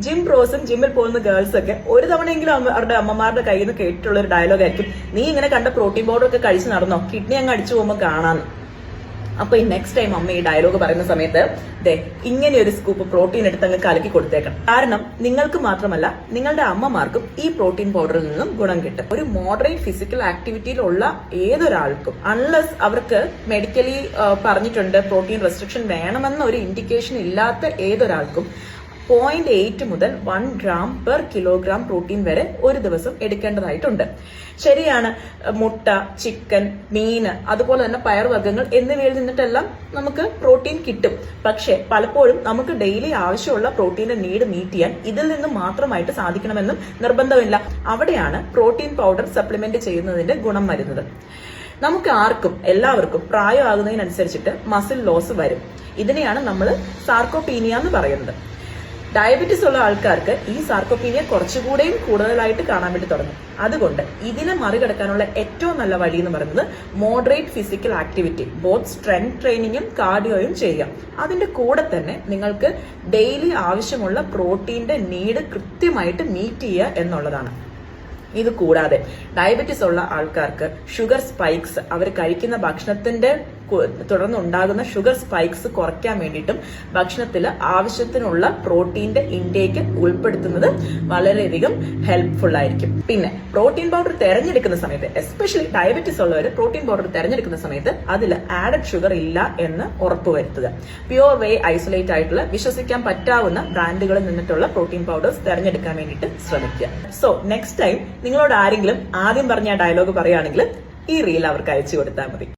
Gym പ്രോസും ജിമ്മിൽ പോകുന്ന girls ഒക്കെ ഒരു തവണയെങ്കിലും അവരുടെ അമ്മമാരുടെ കയ്യിൽ നിന്ന് കേട്ടിട്ടുള്ള ഒരു ഡയലോഗ് ആയിരിക്കും, നീ ഇങ്ങനെ കണ്ട പ്രോട്ടീൻ പൗഡർ ഒക്കെ കഴിച്ച് നടന്നോ, കിഡ്നി അങ്ങ് അടിച്ചു പോകുമ്പോൾ കാണാന്ന്. അപ്പൊ ഈ നെക്സ്റ്റ് ടൈം അമ്മ ഈ ഡയലോഗ് പറയുന്ന സമയത്ത് ഇങ്ങനെ ഒരു സ്കൂപ്പ് പ്രോട്ടീൻ എടുത്ത് അങ്ങ് കലക്കി കൊടുത്തേക്കണം. കാരണം നിങ്ങൾക്ക് മാത്രമല്ല നിങ്ങളുടെ അമ്മമാർക്കും ഈ പ്രോട്ടീൻ പൗഡറിൽ നിന്നും ഗുണം കിട്ടും. ഒരു മോഡറേറ്റ് ഫിസിക്കൽ ആക്ടിവിറ്റിയിലുള്ള ഏതൊരാൾക്കും, അൺലെസ് അവർക്ക് മെഡിക്കലി പറഞ്ഞിട്ടുണ്ട് പ്രോട്ടീൻ റെസ്ട്രിക്ഷൻ വേണമെന്ന ഒരു ഇൻഡിക്കേഷൻ ഇല്ലാത്ത ഏതൊരാൾക്കും 0.8 മുതൽ 1 ഗ്രാം പെർ കിലോഗ്രാം പ്രോട്ടീൻ വരെ ഒരു ദിവസം എടുക്കേണ്ടതായിട്ടുണ്ട്. ശരിയാണ്, മുട്ട, ചിക്കൻ, മീന്, അതുപോലെ തന്നെ പയർവർഗ്ഗങ്ങൾ എന്നിവയിൽ നിന്നിട്ടെല്ലാം നമുക്ക് പ്രോട്ടീൻ കിട്ടും. പക്ഷെ പലപ്പോഴും നമുക്ക് ഡെയിലി ആവശ്യമുള്ള പ്രോട്ടീന്റെ നീഡ് മീറ്റ് ചെയ്യാൻ ഇതിൽ നിന്ന് മാത്രമായിട്ട് സാധിക്കണമെന്നും നിർബന്ധമില്ല. അവിടെയാണ് പ്രോട്ടീൻ പൗഡർ സപ്ലിമെന്റ് ചെയ്യുന്നതിന്റെ ഗുണം വരുന്നത്. നമുക്ക് ആർക്കും എല്ലാവർക്കും പ്രായമാകുന്നതിനനുസരിച്ചിട്ട് മസിൽ ലോസ് വരും. ഇതിനെയാണ് നമ്മൾ സാർക്കോപീനിയ എന്ന് പറയുന്നത്. ഡയബറ്റീസ് ഉള്ള ആൾക്കാർക്ക് ഈ സാർക്കോപീനിയ കുറച്ചുകൂടെയും കൂടുതലായിട്ട് കാണാൻ വേണ്ടി തുടങ്ങും. അതുകൊണ്ട് ഇതിനെ മറികടക്കാനുള്ള ഏറ്റവും നല്ല വഴി എന്ന് പറയുന്നത് moderate physical activity, both strength ട്രെയിനിങ്ങും കാർഡിയോയും ചെയ്യാം. അതിന്റെ കൂടെ തന്നെ നിങ്ങൾക്ക് ഡെയിലി ആവശ്യമുള്ള പ്രോട്ടീന്റെ നീഡ് കൃത്യമായിട്ട് മീറ്റ് ചെയ്യുക എന്നുള്ളതാണ്. ഇത് കൂടാതെ ഡയബറ്റീസ് ഉള്ള ആൾക്കാർക്ക് ഷുഗർ സ്പൈക്സ്, അവർ കഴിക്കുന്ന ഭക്ഷണത്തിന്റെ തുടർന്നുണ്ടാകുന്ന ഷുഗർ സ്പൈക്സ് കുറയ്ക്കാൻ വേണ്ടിയിട്ടും ഭക്ഷണത്തിൽ ആവശ്യത്തിനുള്ള പ്രോട്ടീന്റെ ഇൻടേക്ക് ഉൾപ്പെടുത്തുന്നത് വളരെയധികം ഹെൽപ്ഫുൾ ആയിരിക്കും. പിന്നെ പ്രോട്ടീൻ പൗഡർ തെരഞ്ഞെടുക്കുന്ന സമയത്ത്, എസ്പെഷ്യലി ഡയബറ്റീസ് ഉള്ളവർ പ്രോട്ടീൻ പൗഡർ തെരഞ്ഞെടുക്കുന്ന സമയത്ത് അതിൽ ആഡഡ് ഷുഗർ ഇല്ല എന്ന് ഉറപ്പുവരുത്തുക. പ്യുവർ വേ ഐസൊലേറ്റ് ആയിട്ടുള്ള വിശ്വസിക്കാൻ പറ്റാവുന്ന ബ്രാൻഡുകളിൽ നിന്നിട്ടുള്ള പ്രോട്ടീൻ പൗഡേഴ്സ് തെരഞ്ഞെടുക്കാൻ വേണ്ടിയിട്ട് ശ്രമിക്കുക. സോ നെക്സ്റ്റ് ടൈം നിങ്ങളോട് ആരെങ്കിലും ആദ്യം പറഞ്ഞ ഡയലോഗ് പറയുകയാണെങ്കിൽ ഈ റീൽ അവർക്ക് അയച്ചു കൊടുത്താൽ മതി.